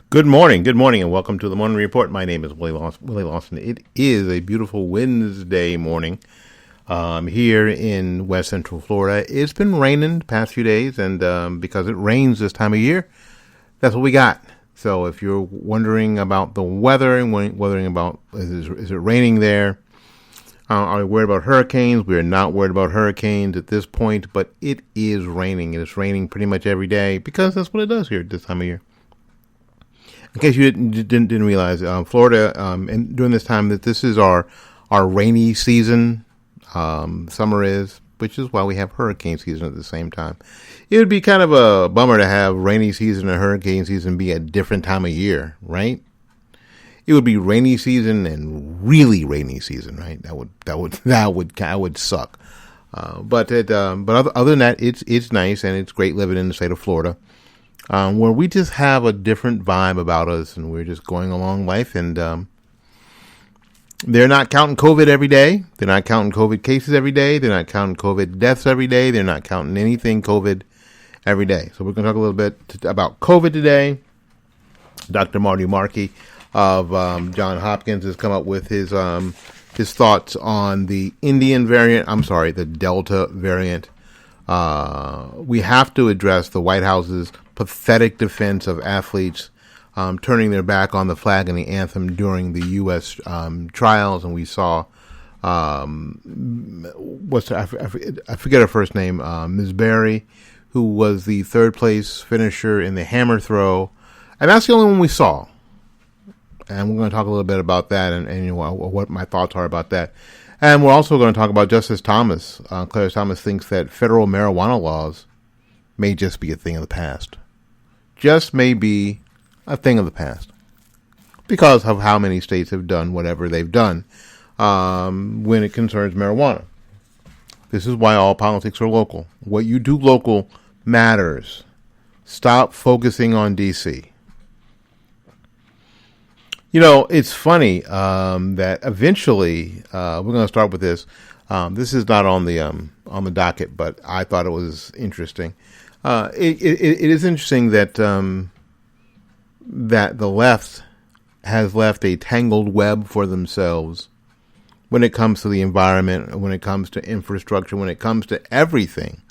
Good morning, and welcome to the Morning Report. My name is Willie Lawson. It is a beautiful Wednesday morning here in West Central Florida. It's been raining the past few days, and because it rains this time of year, that's what we got. So if you're wondering about the weather and wondering about is it raining there, are we worried about hurricanes? We are not worried about hurricanes at this point, but it is raining. It is raining pretty much every day because that's what it does here at this time of year. In case you didn't realize, Florida, and during this time that this is our rainy season, summer is, which is why we have hurricane season at the same time. It would be kind of a bummer to have rainy season and hurricane season be a different time of year, right? It would be rainy season and really rainy season, right? That would suck. But other than that, it's nice and it's great living in the state of Florida. Where we just have a different vibe about us, and we're just going along life, and they're not counting COVID every day. They're not counting COVID cases every day. They're not counting COVID deaths every day. They're not counting anything COVID every day. So we're going to talk a little bit about COVID today. Dr. Markay of Johns Hopkins has come up with his thoughts on the the Delta variant. We have to address the White House's pathetic defense of athletes turning their back on the flag and the anthem during the U.S. Trials, and we saw I forget her first name, Ms. Berry, who was the third place finisher in the hammer throw, and that's the only one we saw. And we're going to talk a little bit about that and what my thoughts are about that. And we're also going to talk about Justice Thomas. Clarence Thomas thinks that federal marijuana laws may just be a thing of the past. Just may be a thing of the past. Because of how many states have done whatever they've done when it concerns marijuana. This is why all politics are local. What you do local matters. Stop focusing on D.C. You know, it's funny that eventually we're going to start with this. This is not on the docket, but I thought it was interesting. It is interesting that that the left has left a tangled web for themselves when it comes to the environment, when it comes to infrastructure, when it comes to everything.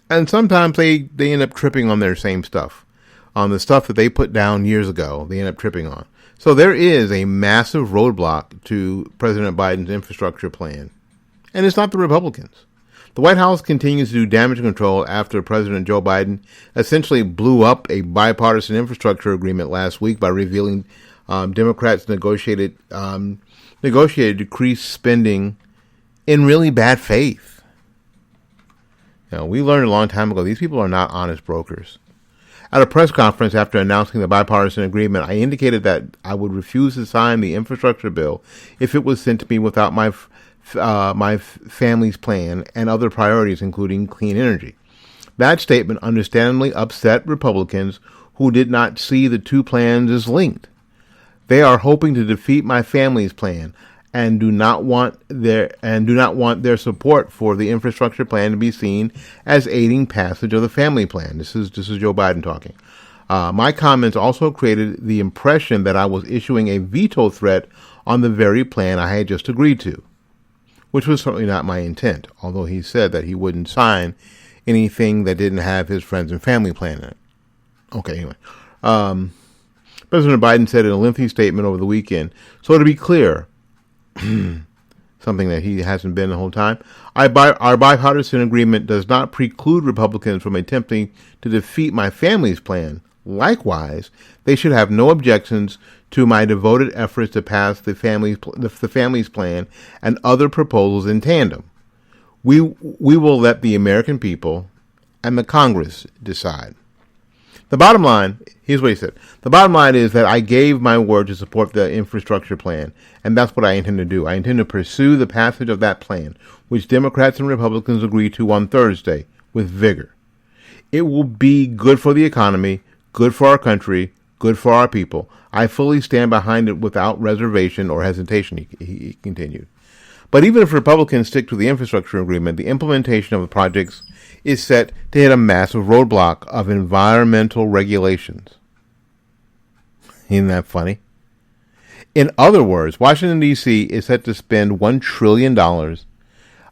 And sometimes they end up tripping on their same stuff. On the stuff that they put down years ago, they end up tripping on. So there is a massive roadblock to President Biden's infrastructure plan. And it's not the Republicans. The White House continues to do damage control after President Joe Biden essentially blew up a bipartisan infrastructure agreement last week by revealing Democrats negotiated decreased spending in really bad faith. You know, we learned a long time ago, these people are not honest brokers. At a press conference after announcing the bipartisan agreement, I indicated that I would refuse to sign the infrastructure bill if it was sent to me without my family's plan and other priorities, including clean energy. That statement understandably upset Republicans who did not see the two plans as linked. They are hoping to defeat my family's plan and do not want their support for the infrastructure plan to be seen as aiding passage of the family plan. This is Joe Biden talking. My comments also created the impression that I was issuing a veto threat on the very plan I had just agreed to, which was certainly not my intent, although he said that he wouldn't sign anything that didn't have his friends and family plan in it. Okay, anyway. President Biden said in a lengthy statement over the weekend, so to be clear, something that he hasn't been the whole time, our bipartisan agreement does not preclude Republicans from attempting to defeat my family's plan. Likewise, they should have no objections to my devoted efforts to pass the family's plan and other proposals in tandem. We will let the American people and the Congress decide. The bottom line, here's what he said. The bottom line is that I gave my word to support the infrastructure plan, and that's what I intend to do. I intend to pursue the passage of that plan, which Democrats and Republicans agreed to on Thursday, with vigor. It will be good for the economy, good for our country, good for our people. I fully stand behind it without reservation or hesitation, he continued. But even if Republicans stick to the infrastructure agreement, the implementation of the projects is set to hit a massive roadblock of environmental regulations. Isn't that funny? In other words, Washington, D.C. is set to spend $1 trillion,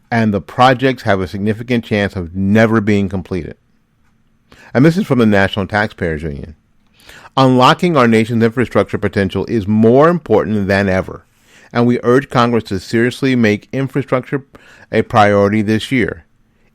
and the projects have a significant chance of never being completed. And this is from the National Taxpayers Union. Unlocking our nation's infrastructure potential is more important than ever, and we urge Congress to seriously make infrastructure a priority this year.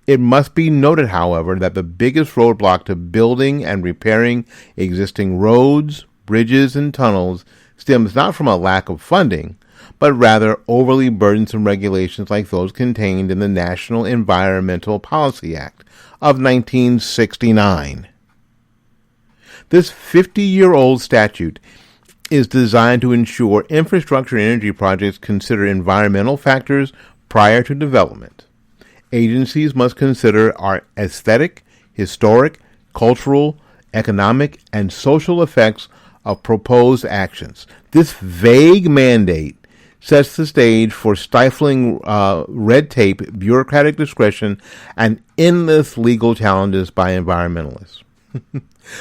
It must be noted, however, that the biggest roadblock to building and repairing existing roads, bridges, and tunnels stems not from a lack of funding, but rather overly burdensome regulations like those contained in the National Environmental Policy Act of 1969. This 50-year-old statute is designed to ensure infrastructure and energy projects consider environmental factors prior to development. Agencies must consider our aesthetic, historic, cultural, economic, and social effects of proposed actions. This vague mandate sets the stage for stifling red tape, bureaucratic discretion, and endless legal challenges by environmentalists.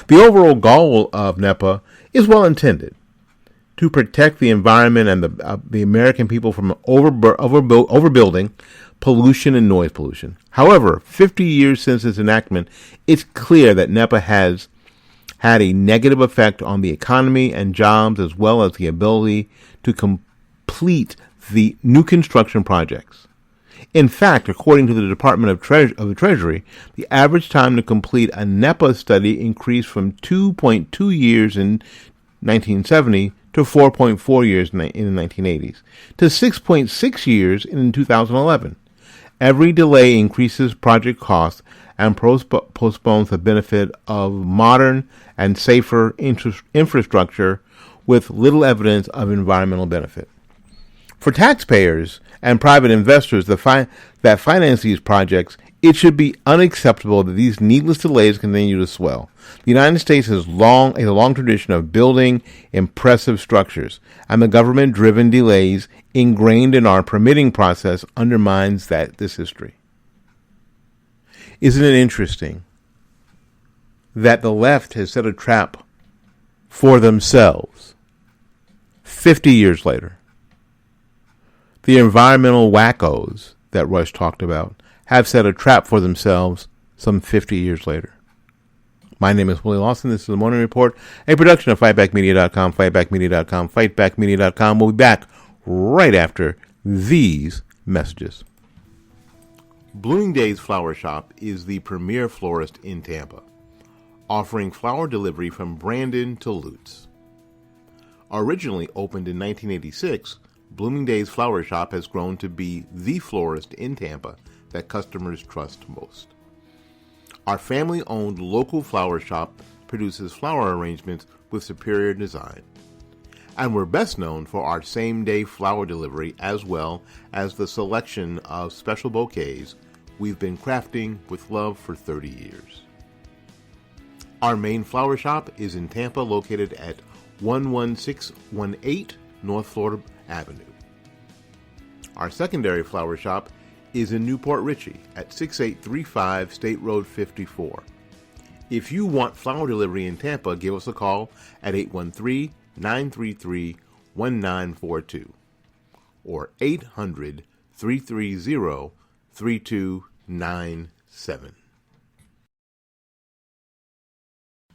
The overall goal of NEPA is well intended: to protect the environment and the American people from overbuilding, pollution, and noise pollution. However, 50 years since its enactment, it's clear that NEPA has had a negative effect on the economy and jobs, as well as the ability to complete the new construction projects. In fact, according to the Department of the Treasury, the average time to complete a NEPA study increased from 2.2 years in 1970 to 4.4 years in the 1980s, to 6.6 years in 2011. Every delay increases project costs and postpones the benefit of modern and safer infrastructure with little evidence of environmental benefit. For taxpayers and private investors that finance these projects, it should be unacceptable that these needless delays continue to swell. The United States has a long tradition of building impressive structures, and the government-driven delays ingrained in our permitting process undermines this history. Isn't it interesting that the left has set a trap for themselves 50 years later? The environmental wackos that Rush talked about have set a trap for themselves some 50 years later. My name is Willie Lawson. This is the Morning Report, a production of FightbackMedia.com, FightbackMedia.com, FightbackMedia.com. We'll be back right after these messages. Bloomingdale's Flower Shop is the premier florist in Tampa, offering flower delivery from Brandon to Lutz. Originally opened in 1986, Bloomingdale's Flower Shop has grown to be the florist in Tampa that customers trust most. Our family-owned local flower shop produces flower arrangements with superior design. And we're best known for our same-day flower delivery, as well as the selection of special bouquets we've been crafting with love for 30 years. Our main flower shop is in Tampa, located at 11618 North Florida Avenue. Our secondary flower shop is in Newport Richey at 6835 State Road 54. If you want flower delivery in Tampa, give us a call at 813-933-1942 or 800-330-3297.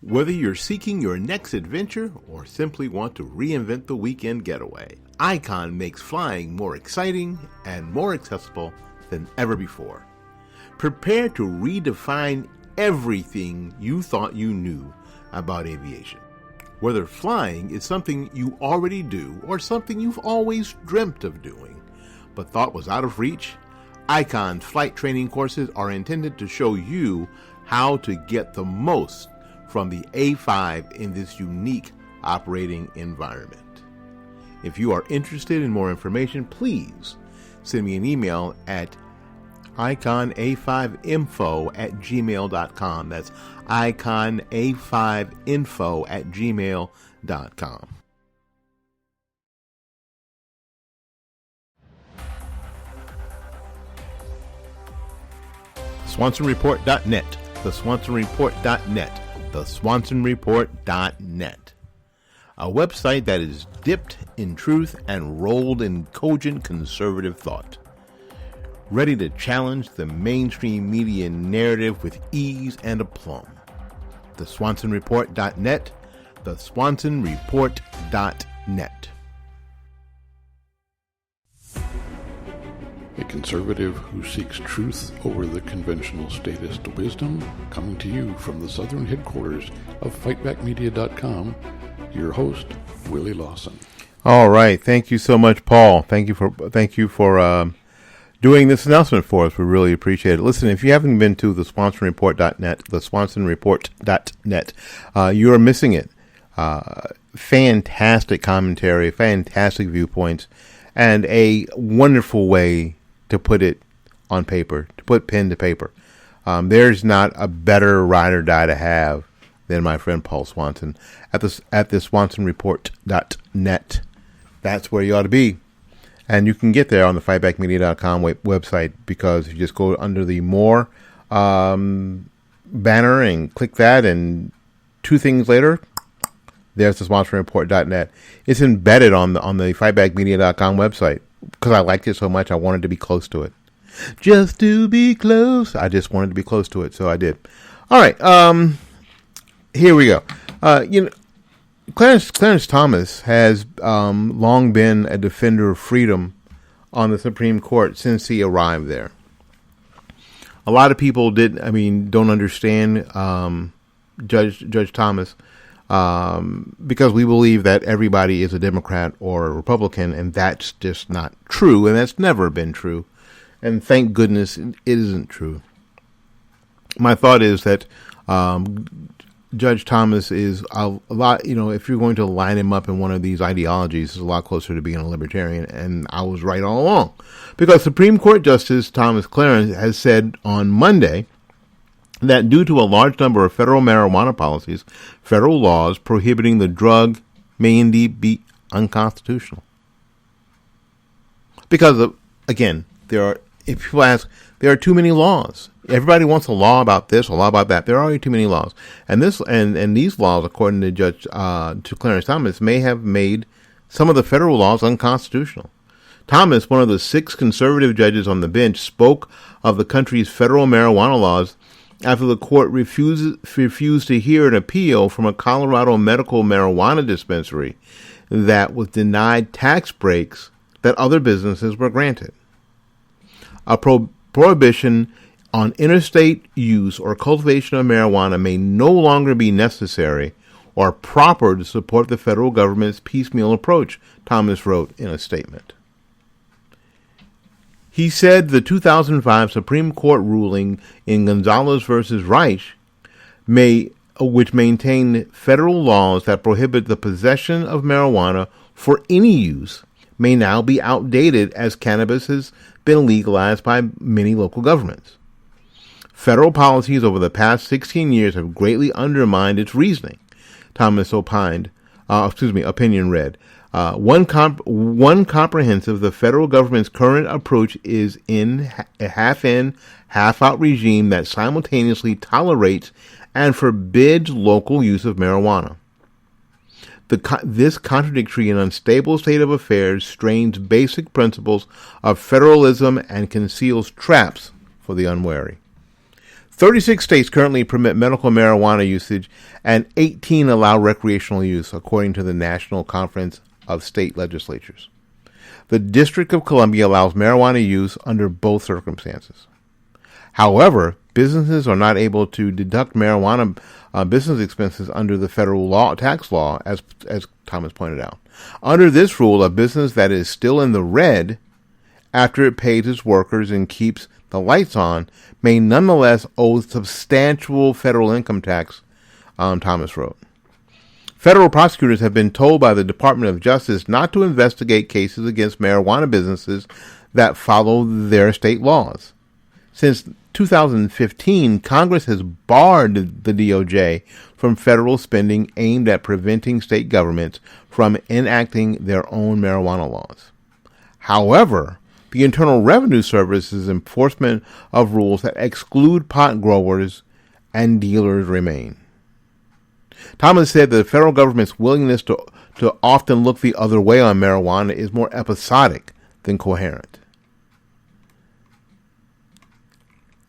Whether you're seeking your next adventure or simply want to reinvent the weekend getaway, Icon makes flying more exciting and more accessible than ever before. Prepare to redefine everything you thought you knew about aviation. Whether flying is something you already do or something you've always dreamt of doing but thought was out of reach, Icon's flight training courses are intended to show you how to get the most from the A5 in this unique operating environment. If you are interested in more information, please send me an email at iconA5info@gmail.com. That's iconA5info@gmail.com. TheSwansonReport.net. TheSwansonReport.net. TheSwansonReport.net. a website that is dipped in truth and rolled in cogent conservative thought. Ready to challenge the mainstream media narrative with ease and aplomb. TheSwansonReport.net, TheSwansonReport.net. A conservative who seeks truth over the conventional statist wisdom, coming to you from the southern headquarters of FightbackMedia.com, your host, Willie Lawson. All right, thank you so much, Paul. Thank you for doing this announcement for us. We really appreciate it. Listen, if you haven't been to TheSwansonReport.net, TheSwansonReport.net, you are missing it. Fantastic commentary, fantastic viewpoints, and a wonderful way to put it on paper, to put pen to paper. There's not a better ride or die to have than my friend Paul Swanson at the SwansonReport.net. That's where you ought to be. And you can get there on the FightbackMedia.com website, because you just go under the More banner and click that, and 2 things later, there's the SwansonReport.net. It's embedded on the FightbackMedia.com website, because I liked it so much I wanted to be close to it. Just to be close. I just wanted to be close to it, so I did. All right, here we go. Clarence Thomas has long been a defender of freedom on the Supreme Court since he arrived there. A lot of people don't understand Judge Thomas because we believe that everybody is a Democrat or a Republican, and that's just not true, and that's never been true. And thank goodness it isn't true. My thought is that Judge Thomas is a lot, if you're going to line him up in one of these ideologies, is a lot closer to being a libertarian, and I was right all along. Because Supreme Court Justice Thomas Clarence has said on Monday that due to a large number of federal marijuana policies, federal laws prohibiting the drug may indeed be unconstitutional. Because, again, if people ask, there are too many laws. Everybody wants a law about this, a law about that. There are already too many laws. And these laws, according to to Clarence Thomas, may have made some of the federal laws unconstitutional. Thomas, one of the 6 conservative judges on the bench, spoke of the country's federal marijuana laws after the court refused to hear an appeal from a Colorado medical marijuana dispensary that was denied tax breaks that other businesses were granted. A prohibition on interstate use or cultivation of marijuana may no longer be necessary or proper to support the federal government's piecemeal approach, Thomas wrote in a statement. He said the 2005 Supreme Court ruling in Gonzalez versus Reich, which maintained federal laws that prohibit the possession of marijuana for any use, may now be outdated as cannabis has been legalized by many local governments. Federal policies over the past 16 years have greatly undermined its reasoning, Thomas opinion read. One comprehensive, the federal government's current approach is a half-in, half-out regime that simultaneously tolerates and forbids local use of marijuana. This contradictory and unstable state of affairs strains basic principles of federalism and conceals traps for the unwary. 36 states currently permit medical marijuana usage, and 18 allow recreational use, according to the National Conference of State Legislatures. The District of Columbia allows marijuana use under both circumstances. However, businesses are not able to deduct marijuana business expenses under the federal tax law, as Thomas pointed out. Under this rule, a business that is still in the red after it pays its workers and keeps the lights on may nonetheless owe substantial federal income tax, Thomas wrote. Federal prosecutors have been told by the Department of Justice not to investigate cases against marijuana businesses that follow their state laws. Since 2015, Congress has barred the DOJ from federal spending aimed at preventing state governments from enacting their own marijuana laws. However, the Internal Revenue Service's enforcement of rules that exclude pot growers and dealers remain. Thomas said that the federal government's willingness to often look the other way on marijuana is more episodic than coherent.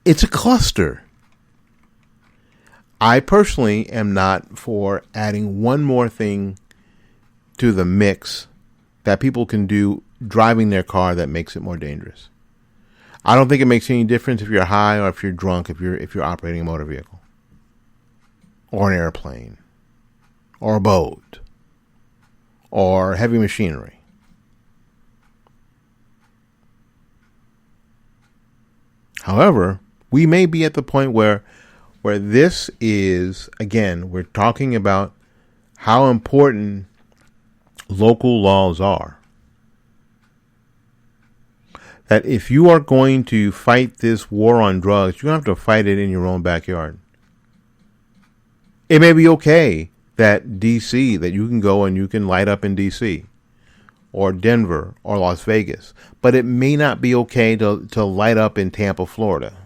It's a cluster. I personally am not for adding one more thing to the mix that people can do driving their car that makes it more dangerous. I don't think it makes any difference if you're high or if you're drunk, if you're operating a motor vehicle or an airplane or a boat or heavy machinery. However, we may be at the point where this is, again, we're talking about how important local laws are. That if you are going to fight this war on drugs, you have to fight it in your own backyard. It may be okay that D.C., that you can go and you can light up in D.C. or Denver or Las Vegas, but it may not be okay to light up in Tampa, Florida.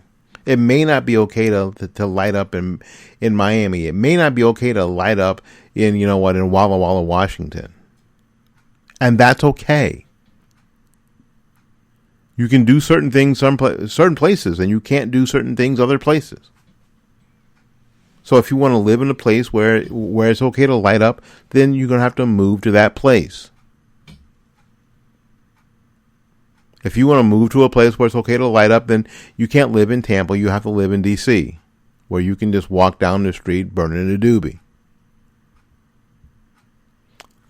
It may not be okay to light up in Miami. It may not be okay to light up in Walla Walla, Washington. And that's okay. You can do certain things certain places, and you can't do certain things other places. So if you want to live in a place where it's okay to light up, then you're going to have to move to that place. If you want to move to a place where it's okay to light up, then you can't live in Tampa. You have to live in D.C., where you can just walk down the street burning a doobie.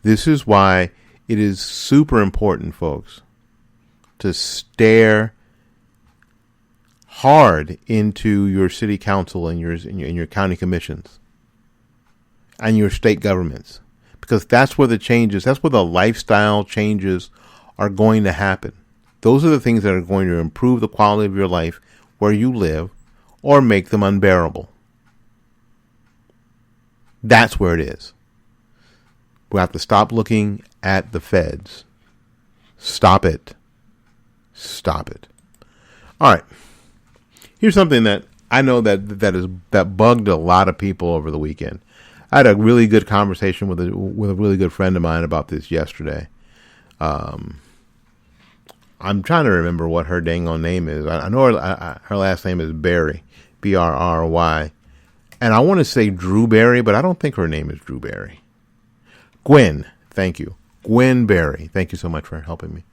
This is why it is super important, folks, to stare hard into your city council and your county commissions and your state governments, because that's where the changes, that's where the lifestyle changes are going to happen. Those are the things that are going to improve the quality of your life where you live or make them unbearable. That's where it is. We have to stop looking at the feds. Stop it. Stop it. All right. Here's something that I know that bugged a lot of people over the weekend. I had a really good conversation with a really good friend of mine about this yesterday. I'm trying to remember what her dang on name is. I know her last name is Berry, Brry, and I want to say Drew Berry, but I don't think her name is Drew Berry. Gwen, thank you, Gwen Berry. Thank you so much for helping me.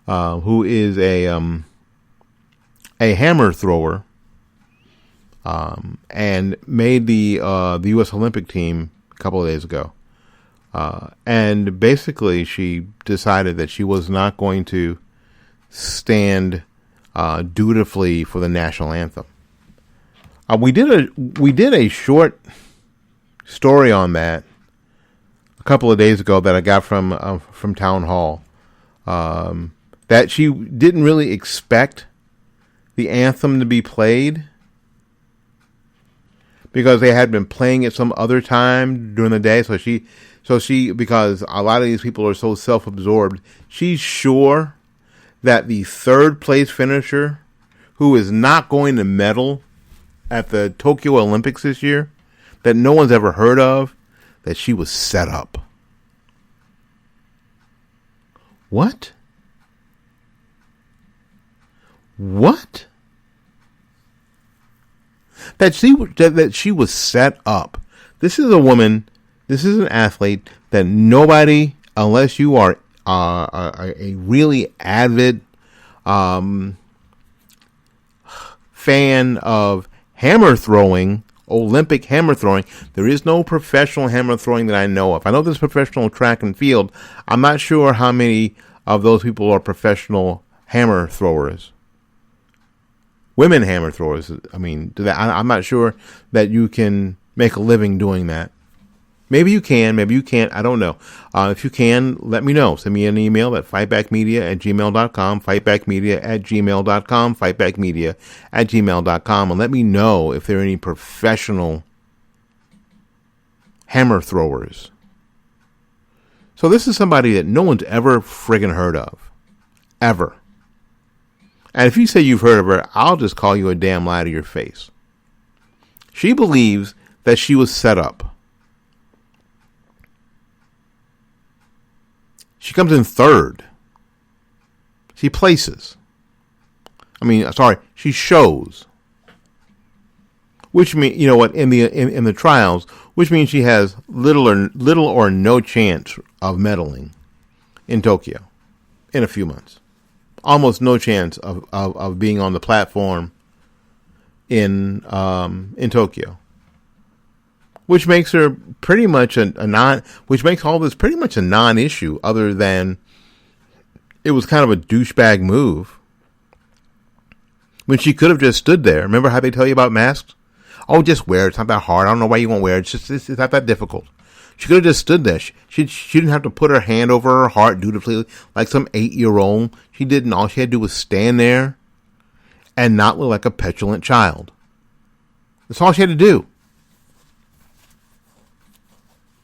Who is a hammer thrower, and made the U.S. Olympic team a couple of days ago. And basically, she decided that she was not going to stand dutifully for the national anthem. We did a short story on that a couple of days ago that I got from Town Hall. That she didn't really expect the anthem to be played because they had been playing it some other time during the day. So she, because a lot of these people are so self-absorbed, she's sure that the third place finisher, who is not going to medal at the Tokyo Olympics this year, that no one's ever heard of, that she was set up. What? What? That she was set up. This is a woman, this is an athlete that nobody, unless you are a really avid fan of hammer throwing, Olympic hammer throwing. There is no professional hammer throwing that I know of. I know there's professional track and field. I'm not sure how many of those people are professional hammer throwers. Women hammer throwers. I mean, I'm not sure that you can make a living doing that. Maybe you can, maybe you can't. I don't know. If you can, let me know. Send me an email at fightbackmedia@gmail.com, fightbackmedia@gmail.com, fightbackmedia@gmail.com, and let me know if there are any professional hammer throwers. So this is somebody that no one's ever friggin' heard of. Ever. And if you say you've heard of her, I'll just call you a damn lie to your face. She believes that she was set up. She comes in third. She places. She shows. Which means, in the trials, which means she has little or no chance of medaling in Tokyo in a few months. Almost no chance of being on the platform in Tokyo. Which makes her pretty much which makes all this pretty much a non-issue, other than it was kind of a douchebag move. When she could have just stood there. Remember how they tell you about masks? Oh, just wear it. It's not that hard. I don't know why you won't wear it. It's not that difficult. She could have just stood there. She didn't have to put her hand over her heart dutifully like some 8-year-old. She didn't. All she had to do was stand there and not look like a petulant child. That's all she had to do.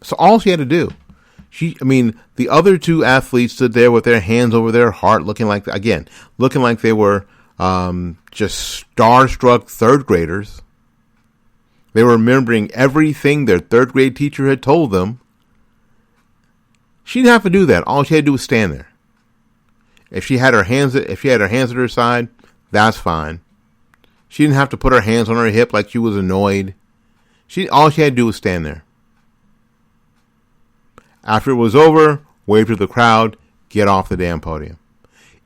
So all she had to do. The other two athletes stood there with their hands over their heart, looking like they were just starstruck third graders. They were remembering everything their third grade teacher had told them. She didn't have to do that. All she had to do was stand there. If she had her hands at her side, that's fine. She didn't have to put her hands on her hip like she was annoyed. All she had to do was stand there. After it was over, wave to the crowd, get off the damn podium.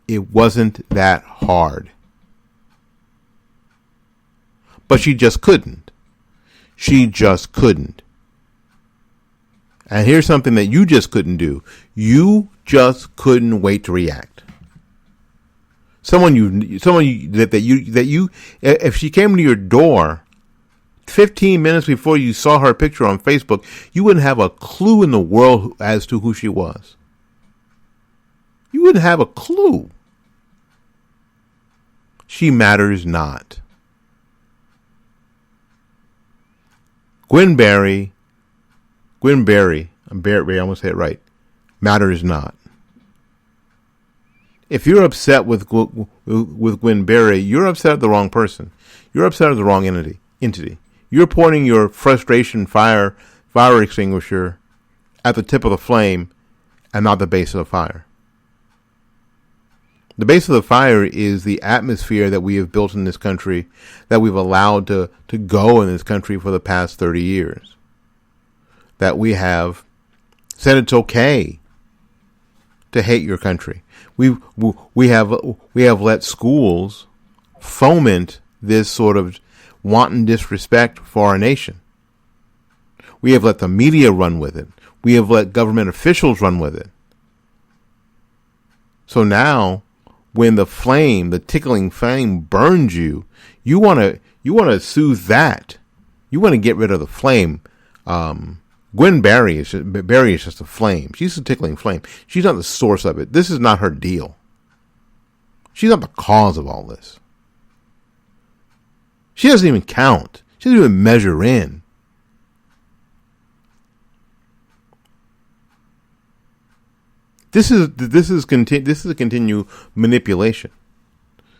It wasn't that hard. But she just couldn't. She just couldn't. And here's something that you just couldn't do. You just couldn't wait to react. If she came to your door 15 minutes before you saw her picture on Facebook, you wouldn't have a clue in the world as to who she was. You wouldn't have a clue. She matters not. Gwen Berry, I'm almost say it right, matters not. If you're upset with Gwen Berry, you're upset at the wrong person. You're upset at the wrong entity. You're pointing your frustration fire extinguisher at the tip of the flame and not the base of the fire. The base of the fire is the atmosphere that we have built in this country, that we've allowed to go in this country for the past 30 years. That we have said it's okay to hate your country. We have let schools foment this sort of wanton disrespect for our nation. We have let the media run with it. We have let government officials run with it. So now, when the tickling flame burns you, you want to soothe that. You want to get rid of the flame. Gwen Berry is just a flame. She's a tickling flame. She's not the source of it. This is not her deal. She's not the cause of all this. She doesn't even count. She doesn't even measure in. This is a continued manipulation.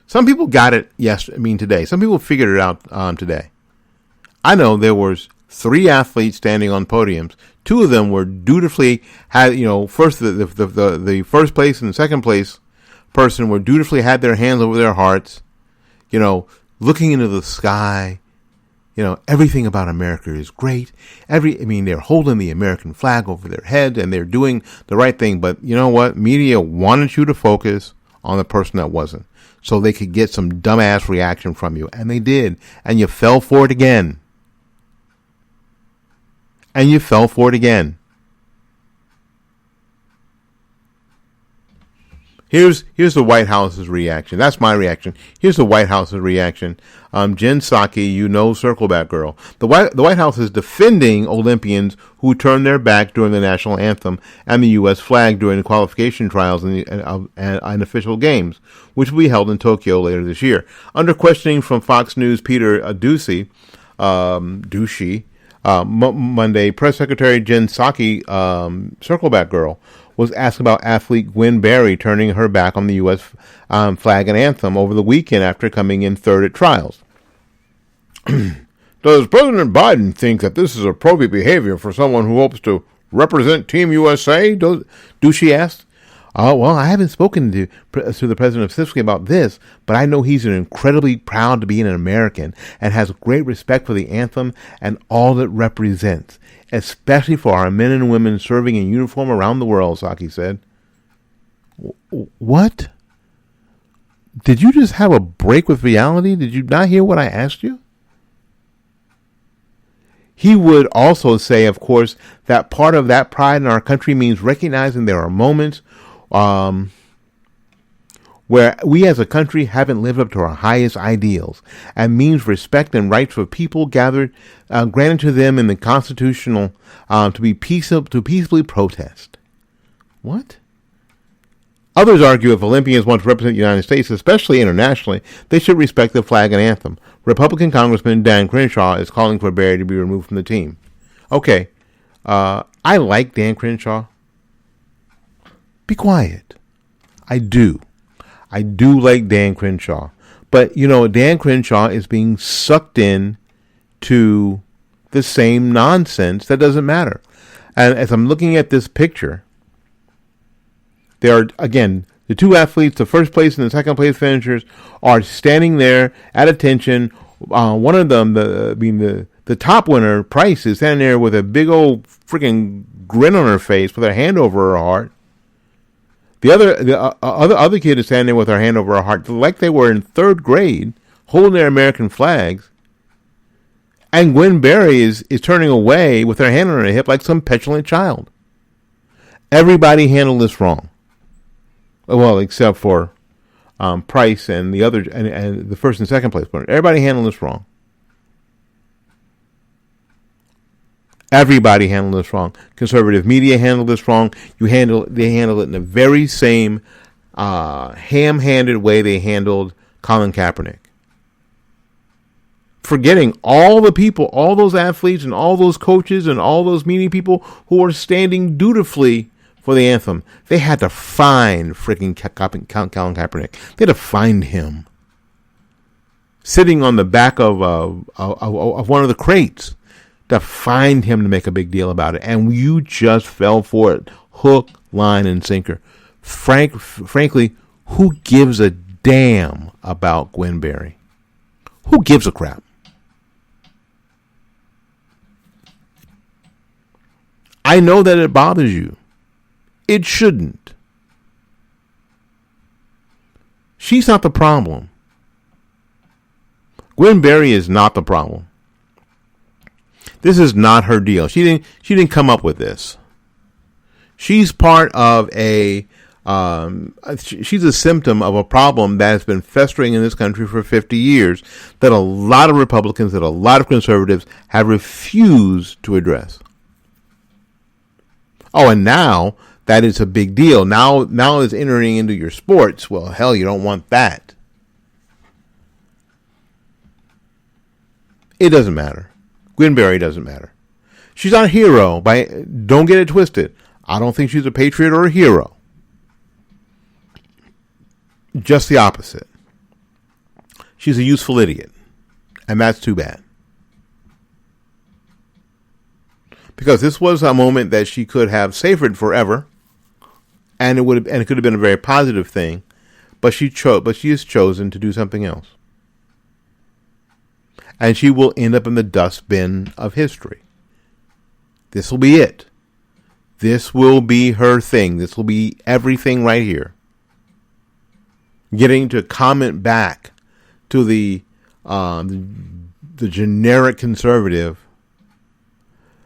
Some people got it today. Some people figured it out today. I know there was 3 athletes standing on podiums. 2 of them were dutifully first the first place and the second place person were dutifully had their hands over their hearts, looking into the sky. Everything about America is great. They're holding the American flag over their head and they're doing the right thing. But you know what? Media wanted you to focus on the person that wasn't, so they could get some dumbass reaction from you. And they did. And you fell for it again. Here's the White House's reaction. That's my reaction. Here's the White House's reaction. Jen Psaki, circleback girl. The White House is defending Olympians who turned their back during the national anthem and the U.S. flag during the qualification trials and official games, which will be held in Tokyo later this year. Under questioning from Fox News' Peter Doocy, Monday, Press Secretary Jen Psaki, circleback girl, was asked about athlete Gwen Berry turning her back on the U.S. Flag and anthem over the weekend after coming in third at trials. Does President Biden think that this is appropriate behavior for someone who hopes to represent Team USA? Do she ask? Well, I haven't spoken to the president specifically about this, but I know he's incredibly proud to be an American and has great respect for the anthem and all it represents, especially for our men and women serving in uniform around the world, Psaki said. What? Did you just have a break with reality? Did you not hear what I asked you? He would also say, of course, that part of that pride in our country means recognizing there are moments where we as a country haven't lived up to our highest ideals, and means respect and rights for people gathered, granted to them in the constitutional, to peacefully protest. What? Others argue if Olympians want to represent the United States, especially internationally, they should respect the flag and anthem. Republican Congressman Dan Crenshaw is calling for Barry to be removed from the team. Okay, I like Dan Crenshaw. Be quiet. I do like Dan Crenshaw. But, Dan Crenshaw is being sucked in to the same nonsense that doesn't matter. And as I'm looking at this picture, there are, again, the two athletes, the first place and the second place finishers, are standing there at attention. One of them, the top winner, Price, is standing there with a big old freaking grin on her face with her hand over her heart. The other kid is standing there with her hand over her heart, like they were in third grade, holding their American flags. And Gwen Berry is turning away with her hand on her hip like some petulant child. Everybody handled this wrong. Well, except for Price and the other and the first and second place winner. Everybody handled this wrong. Everybody handled this wrong. Conservative media handled this wrong. They handled it in the very same ham-handed way they handled Colin Kaepernick. Forgetting all the people, all those athletes and all those coaches and all those media people who were standing dutifully for the anthem. They had to find freaking Colin Kaepernick. They had to find him sitting on the back of one of the crates, to find him to make a big deal about it. And you just fell for it. Hook, line, and sinker. Frankly, who gives a damn about Gwen Berry? Who gives a crap? I know that it bothers you. It shouldn't. She's not the problem. Gwen Berry is not the problem. This is not her deal. She didn't come up with this. She's part of she's a symptom of a problem that has been festering in this country for 50 years that a lot of Republicans, that a lot of conservatives have refused to address. Oh, and now that is a big deal. Now it's entering into your sports. Well, hell, you don't want that. It doesn't matter. Gwen Berry doesn't matter. She's not a hero. Don't get it twisted. I don't think she's a patriot or a hero. Just the opposite. She's a useful idiot. And that's too bad. Because this was a moment that she could have savored forever. And it could have been a very positive thing. But she has chosen to do something else. And she will end up in the dustbin of history. This will be it. This will be her thing. This will be everything right here. Getting to comment back to the generic conservative,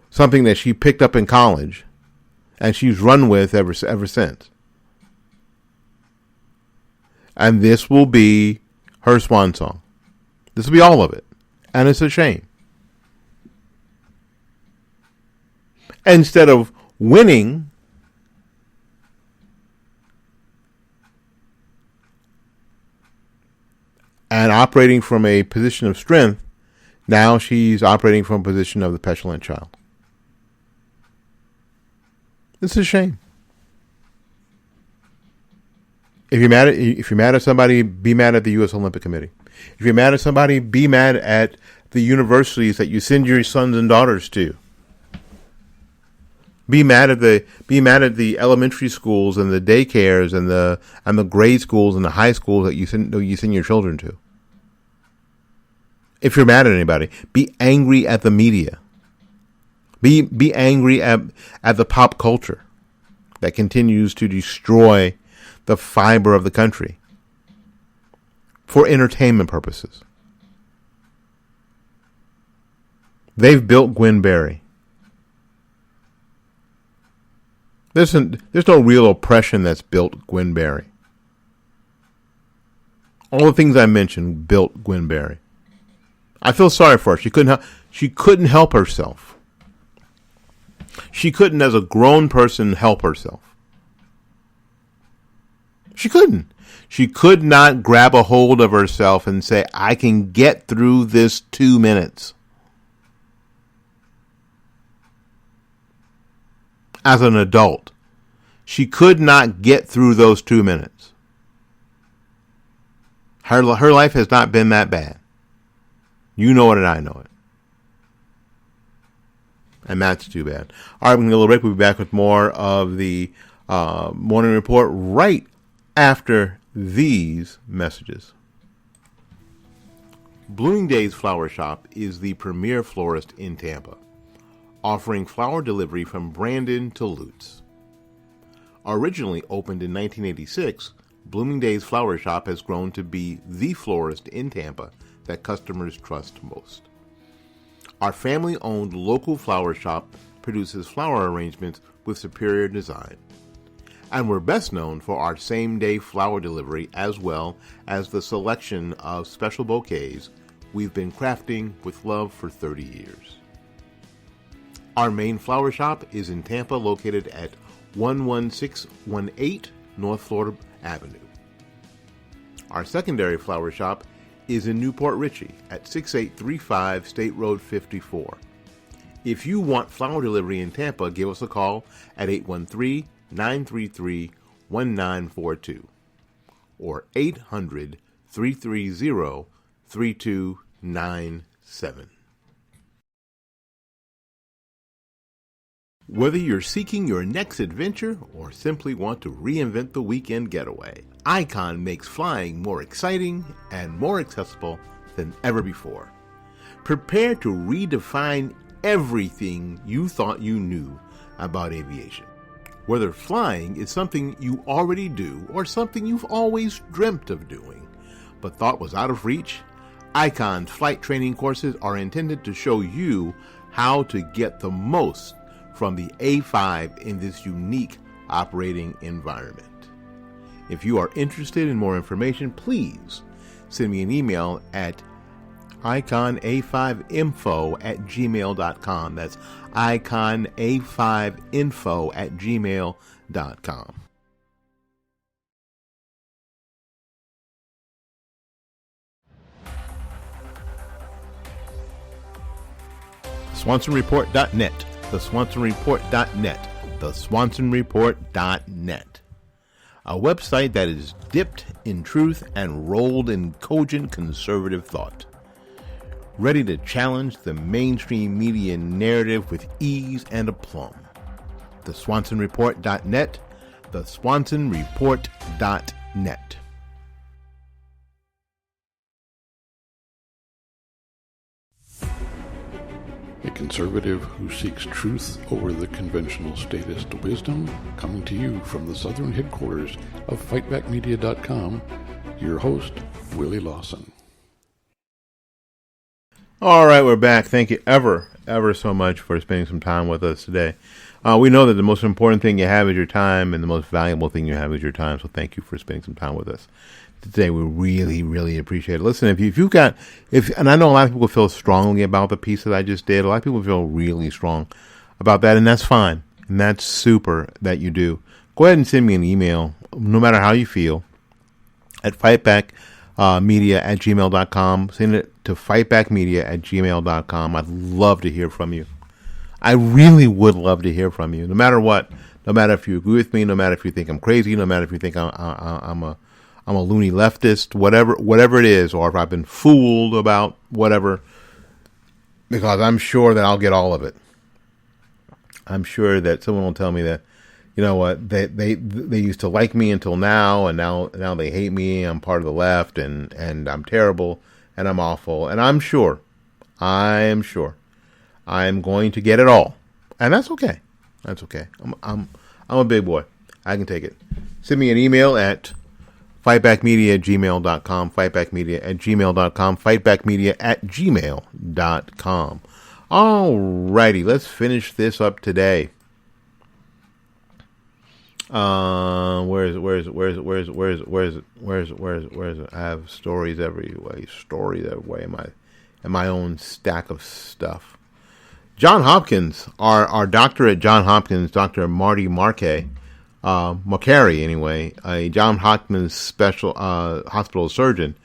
something that she picked up in college, and she's run with ever since. And this will be her swan song. This will be all of it. And it's a shame. Instead of winning, and operating from a position of strength, now she's operating from a position of the petulant child. It's a shame. If you're mad at somebody, be mad at the U.S. Olympic Committee. If you're mad at somebody, be mad at the universities that you send your sons and daughters to. Be mad at the elementary schools and the daycares and the grade schools and the high schools that you send your children to. If you're mad at anybody, be angry at the media. Be angry at the pop culture that continues to destroy the fiber of the country for entertainment purposes. They've built Gwen Berry. There's no real oppression that's built Gwen Berry. All the things I mentioned built Gwen Berry. I feel sorry for her. She couldn't help herself. She couldn't, as a grown person, help herself. She couldn't. She could not grab a hold of herself and say, I can get through this 2 minutes. As an adult, she could not get through those 2 minutes. Her life has not been that bad. You know it and I know it. And that's too bad. All right, we're going to go a little break. We'll be back with more of the morning report right after these messages. Blooming Days Flower Shop is the premier florist in Tampa, offering flower delivery from Brandon to Lutz. Originally opened in 1986, Blooming Days Flower Shop has grown to be the florist in Tampa that customers trust most. Our family-owned local flower shop produces flower arrangements with superior design. And we're best known for our same-day flower delivery as well as the selection of special bouquets we've been crafting with love for 30 years. Our main flower shop is in Tampa, located at 11618 North Florida Avenue. Our secondary flower shop is in Newport Richey at 6835 State Road 54. If you want flower delivery in Tampa, give us a call at 813-933-1942 or 800-330-3297. Whether you're seeking your next adventure or simply want to reinvent the weekend getaway, Icon makes flying more exciting and more accessible than ever before. Prepare to redefine everything you thought you knew about aviation. Whether flying is something you already do or something you've always dreamt of doing but thought was out of reach, Icon's flight training courses are intended to show you how to get the most from the A5 in this unique operating environment. If you are interested in more information, please send me an email at iconA5info@gmail.com. That's iconA5info@gmail.com. SwansonReport.net. TheSwansonReport.net. TheSwansonReport.net. A website that is dipped in truth and rolled in cogent conservative thought. Ready to challenge the mainstream media narrative with ease and aplomb. TheSwansonReport.net. TheSwansonReport.net. A conservative who seeks truth over the conventional statist wisdom, coming to you from the southern headquarters of FightbackMedia.com, your host, Willie Lawson. All right, we're back. Thank you ever so much for spending some time with us today. We know that the most important thing you have is your time, and the most valuable thing you have is your time, so thank you for spending some time with us today. We really appreciate it. Listen, and I know a lot of people feel strongly about the piece that I just did. A lot of people feel really strong about that, and that's fine. And that's super that you do. Go ahead and send me an email, no matter how you feel, at fightbackmedia@gmail.com. Send it to fightbackmedia@gmail.com. I'd love to hear from you. I really would love to hear from you, no matter what. No matter if you agree with me, no matter if you think I'm crazy, no matter if you think I'm a loony leftist, whatever it is, or if I've been fooled about whatever, because I'm sure that I'll get all of it. I'm sure that someone will tell me that, you know what, they used to like me until now, and now they hate me. I'm part of the left, and I'm terrible, and I'm awful. And I am sure I'm going to get it all, and that's okay. That's okay. I'm a big boy. I can take it. Send me an email at fightbackmedia@gmail.com, fightbackmedia@gmail.com, fightbackmedia@gmail.com. Alrighty, let's finish this up today. Where is it? I have stories every way in my own stack of stuff. John Hopkins, our doctor at John Hopkins, Dr. Markay anyway, a John Hopkins special hospital surgeon,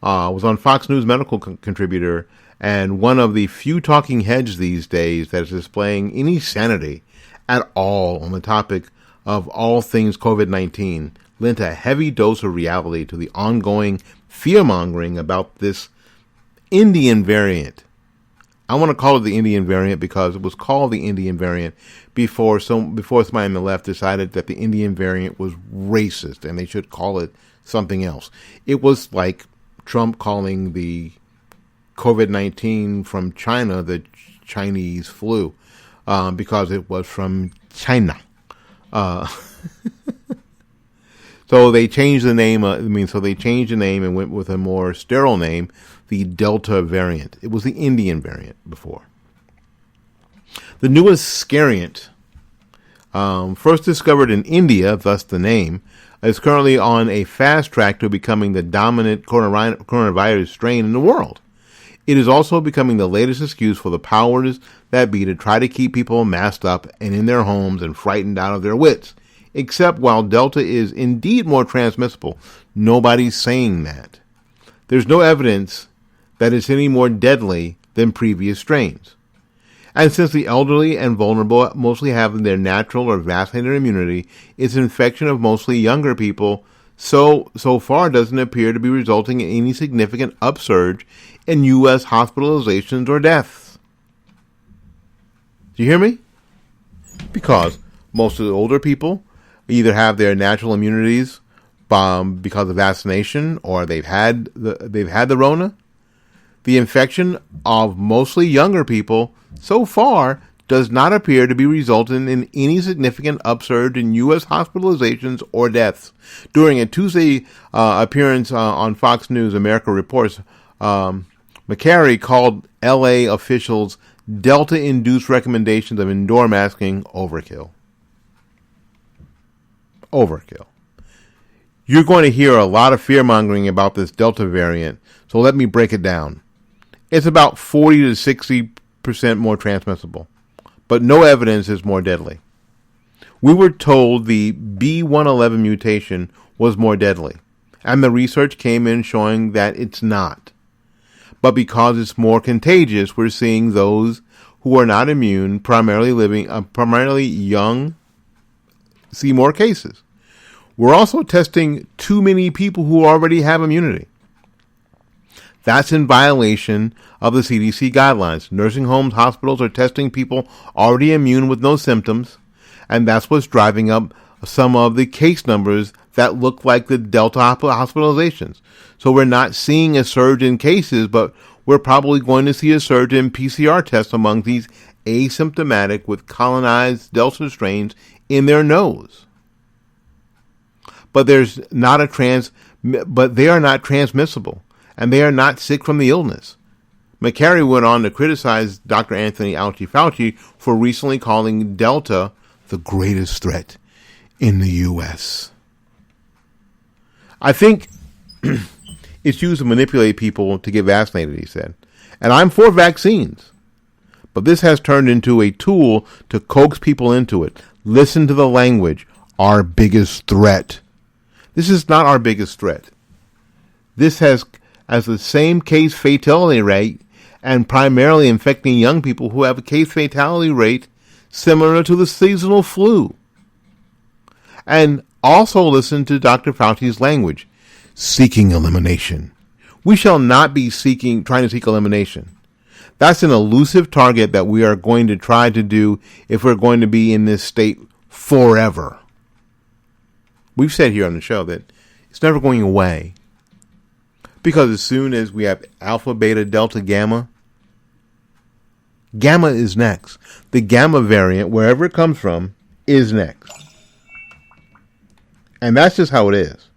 was on Fox News medical contributor, and one of the few talking heads these days that is displaying any sanity at all on the topic of all things COVID-19, lent a heavy dose of reality to the ongoing fear-mongering about this Indian variant. I want to call it the Indian variant because it was called the Indian variant before somebody on the left decided that the Indian variant was racist and they should call it something else. It was like Trump calling the COVID-19 from China the Chinese flu because it was from China. So they changed the name. They changed the name and went with a more sterile name, the Delta variant. It was the Indian variant before. The newest scariant, first discovered in India, thus the name, is currently on a fast track to becoming the dominant coronavirus strain in the world. It is also becoming the latest excuse for the powers that be to try to keep people masked up and in their homes and frightened out of their wits. Except while Delta is indeed more transmissible, nobody's saying that. There's no evidence that it's any more deadly than previous strains. And since the elderly and vulnerable mostly have their natural or vaccinated immunity, its infection of mostly younger people so far doesn't appear to be resulting in any significant upsurge in U.S. hospitalizations or deaths. Do you hear me? Because most of the older people either have their natural immunities because of vaccination, or they've had the Rona. The infection of mostly younger people so far does not appear to be resulting in any significant upsurge in U.S. hospitalizations or deaths. During a Tuesday appearance on Fox News America Reports, Markay called L.A. officials' Delta-induced recommendations of indoor masking overkill. Overkill. You're going to hear a lot of fear-mongering about this Delta variant, so let me break it down. It's about 40 to 60% more transmissible, but no evidence is more deadly. We were told the B111 mutation was more deadly, and the research came in showing that it's not. But because it's more contagious, we're seeing those who are not immune, primarily young, see more cases. We're also testing too many people who already have immunity. That's in violation of the CDC guidelines. Nursing homes, hospitals are testing people already immune with no symptoms, and that's what's driving up some of the case numbers that look like the Delta hospitalizations. So we're not seeing a surge in cases, but we're probably going to see a surge in PCR tests among these asymptomatic with colonized Delta strains in their nose. But they are not transmissible, and they are not sick from the illness. Markay went on to criticize Dr. Anthony Fauci for recently calling Delta the greatest threat in the U.S. I think it's used to manipulate people to get vaccinated, he said. And I'm for vaccines. But this has turned into a tool to coax people into it. Listen to the language. Our biggest threat. This is not our biggest threat. This has the same case fatality rate and primarily infecting young people who have a case fatality rate similar to the seasonal flu. And also listen to Dr. Fauci's language. Seeking elimination. We shall not be trying to seek elimination. That's an elusive target that we are going to try to do if we're going to be in this state forever. We've said here on the show that it's never going away. Because as soon as we have alpha, beta, delta, gamma, gamma is next. The gamma variant, wherever it comes from, is next. And that's just how it is.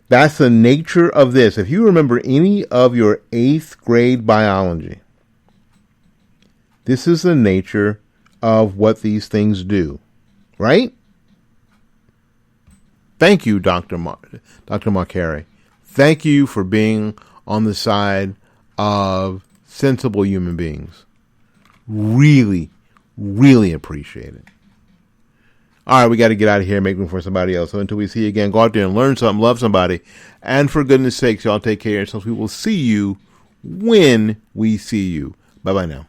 That's the nature of this. If you remember any of your 8th grade biology, this is the nature of what these things do. Right? Thank you, Dr. Markay. Thank you for being on the side of sensible human beings. Really, really appreciate it. All right, we got to get out of here and make room for somebody else. So until we see you again, go out there and learn something, love somebody. And for goodness sakes, y'all take care of yourselves. We will see you when we see you. Bye-bye now.